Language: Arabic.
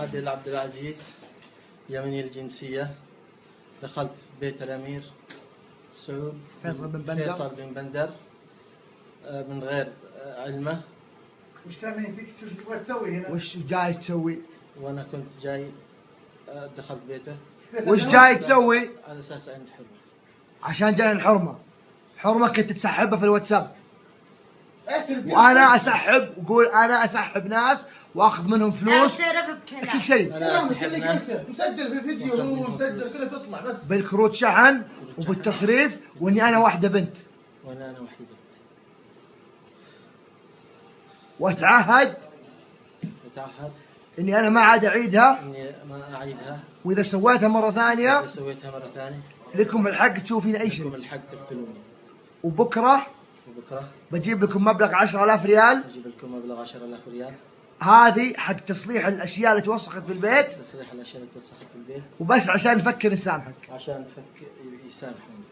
عادل عبد العزيز، يمني الجنسية، دخلت بيت الأمير سعود فيصل بن بندر من غير علمه. وش كان يفيك شو تبغى تسوي هنا؟ وش جاي تسوي؟ وأنا كنت جاي دخلت بيته. وش جاي تسوي؟ على أساس عند حرمة. عشان جاي الحرمة. حرمة كنت تسحبها في الواتساب. وانا اسحب وقول انا اسحب ناس واخذ منهم فلوس. اعترف بكلام. كل شيء. أنا أسحب ناس. مسجل في الفيديو هو مسجل كله تطلع بس. بالكروت شحن وبالتصريف واني انا واحدة بنت. وأنا وحيدة. واتعهد اني انا ما عاد اعيدها. إني ما أعيدها. واذا سويتها مرة ثانية إذا سويتها مرة ثانية لكم الحق تشوفين اي لكم شيء. الحق تقتلوني. وبكرة وبكرة بجيب لكم مبلغ 10,000 ريال. أجيب لكم مبلغ 10,000 ريال. هذه حق تصليح الاشياء اللي توسخت في البيت. تصليح الأشياء اللي توسخت في البيت. وبس عشان نفكر نسامحك. عشان يسامحوني.